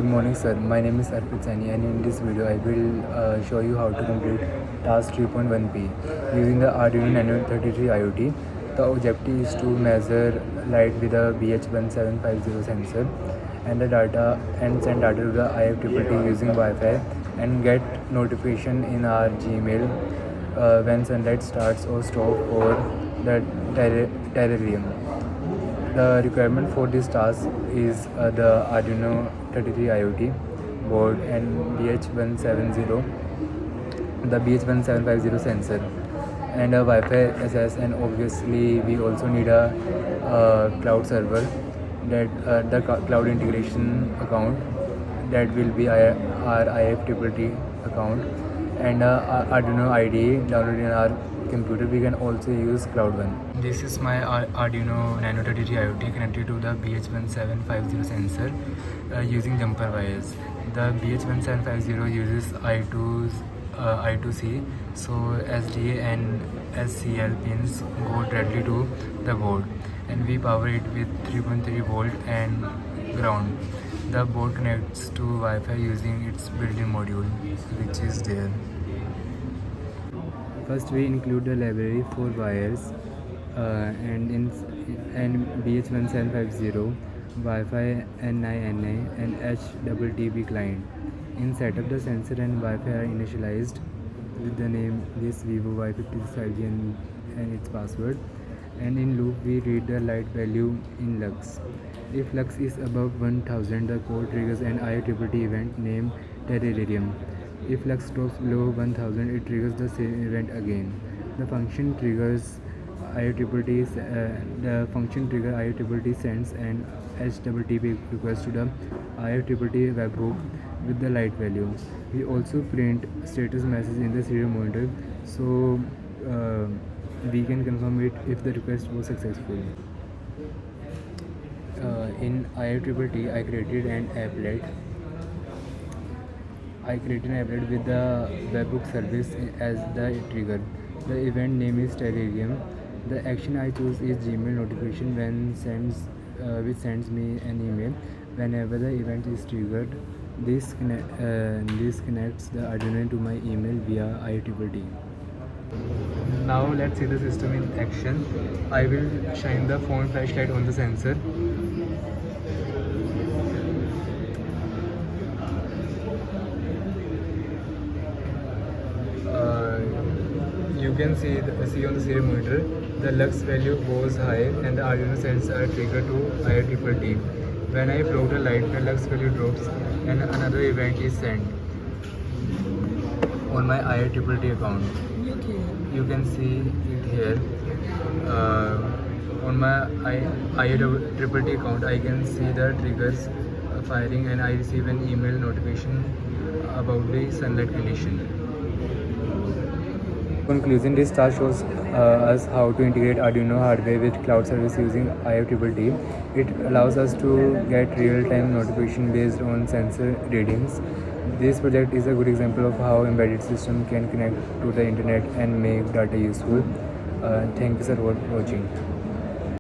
Good morning, sir. My name is Arpit Sani, and in this video, I will show you how to complete task 3.1p using the Arduino Nano 33 IoT. The objective is to measure light with a BH1750 sensor and the data and send data to the IFTTT using Wi-Fi and get notification in our Gmail when sunlight starts or stops for the terrarium. The requirement for this task is the Arduino 33 IoT board and the BH1750 sensor and a Wi-Fi access, and obviously we also need a cloud server, that the cloud integration account, that will be our IFTTT account, and Arduino IDE downloaded in our computer. We can also use Cloud One. This is my Arduino Nano 33 IoT connected to the BH1750 sensor using jumper wires. The BH1750 uses I2C, so SDA and SCL pins go directly to the board, and we power it with 3.3 volt and ground. The board connects to Wi-Fi using its built-in module, which is there. First, we include the library for wires and BH1750, Wi-Fi NI and HTTP client. In setup, the sensor and Wi-Fi are initialized with the name this Vivo Y56 5G and its password. And in loop, we read the light value in lux. If lux is above 1000, the code triggers an IEEE event named Terrarium. If lux drops below 1000, it triggers the same event again. The function trigger IEEE sends an HTTP request to the IEEE webhook with the light value. We also print status message in the serial monitor, so we can confirm it if the request was successful. In IEEE, I created an applet. With the webhook service as the trigger. The event name is Terrarium. The action I choose is Gmail notification which sends me an email whenever the event is triggered. This connects the Arduino to my email via IEEE. Now let's see the system in action. I will shine the phone flashlight on the sensor. You can see on the serial monitor the lux value goes high and the Arduino sends a trigger to IEEE. When I blow the light, the lux value drops and another event is sent on my IEEE account. You can see it here. On my IEEE account, I can see the triggers firing, and I receive an email notification about the sunlight condition. Conclusion, this task shows us how to integrate Arduino hardware with cloud service using IEEE. It allows us to get real-time notification based on sensor readings. This project is a good example of how embedded system can connect to the internet and make data useful. Thank you, sir, for watching.